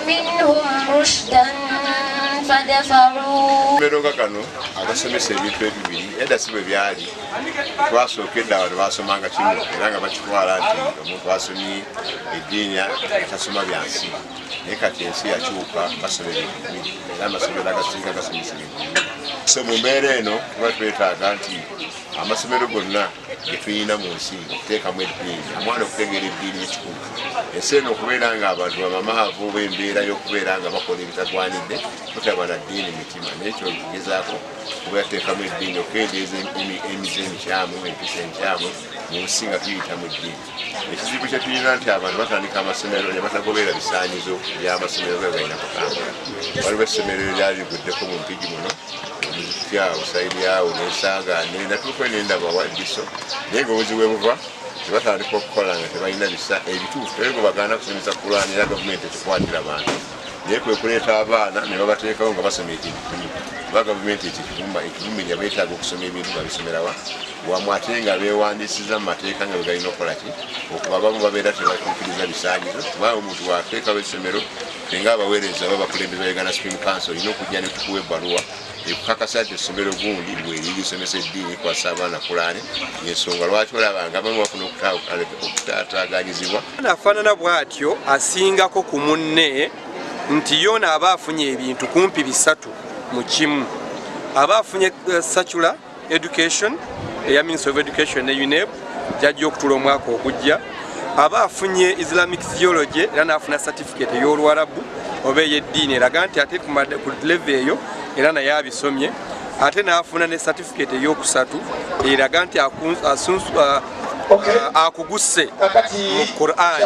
منهم رشدا فدفعوا Meronga kano agasomesa ebintu ebibiri edda si bwe byali twasookedde abantu basomanga kimu era nga bakitwala nti omuntu asomye eddiini tasoma byansi naye kati ensi yakyuka basoma ebintu bibiri era amasomero agasinga gasomesa ebintu so mu mbeera eno tuba twetaaga nti amasomero gonna ge tuyina mu nsi okuteekamu eddiini omwana okutegeera eddiini ekikulu ensi eno okubeera nga abantu bamamaavu b'embeera y'okubeera nga bakola ebitatwanidde tutaba na ddiini mitima n'ekyo tugezaako kuba yateekamu eddiini okukendeeza emize emikyamu empisa enkyamu mu nsi nga tuyita mu ddiini ekizibu kye tulina nti abantu batandika amasomero ne batagoberera bisaanyizo by'amasomero ge balina kutambula waliwo essomero eryali liguddeko mu mpigi muno omuzikyawo sayiryawo n'ensagaane natuuka nendaba waddiso naye ngaobuzi bwe buva tebatandika okukola nga tebalina ebituufu era gwe bagaana kusomesa Qur'an era gavumenti ekikwatira abantu naye kwe kuleeta abaana ne babateekawo nga basoma ekikumi kuba gavumenti ekivumenya beetaaga okusoma ebintu nga bisomerawa wamu ate nga beewandiisiza mu mateeka nga bwe galina okukola ki okuba abamu babeera tebatuukiriza bisaanyizo kubanga omuntu wateekawo essomero tenga abaweereza babakulembeza ba Uganda Supreme Council olina okujja ne tukuwa ebbaluwa ekukakasa nti essomero gundi lweri lisomesa eddiini kwasa abaana Qur'an y'ensonga lwaki olabanga abamu bafuna okutaataaganyizibwa afaanana bw'atyo asingako ku munne nti yoona aba afunye ebintu kumpi bisatu mu kimu aba afunye secular education eya Ministry of Education ne UNEP jajja okutula omwaka ogujja aba afunye Islamic theology era n'afuna certificate ey'Oluwarabu oba ey'eddiini eraga nti ate ku level eyo era naye abisomye ate n'afuna ne certificate ey'okusatu eraga nti akuguse mu Qur'an.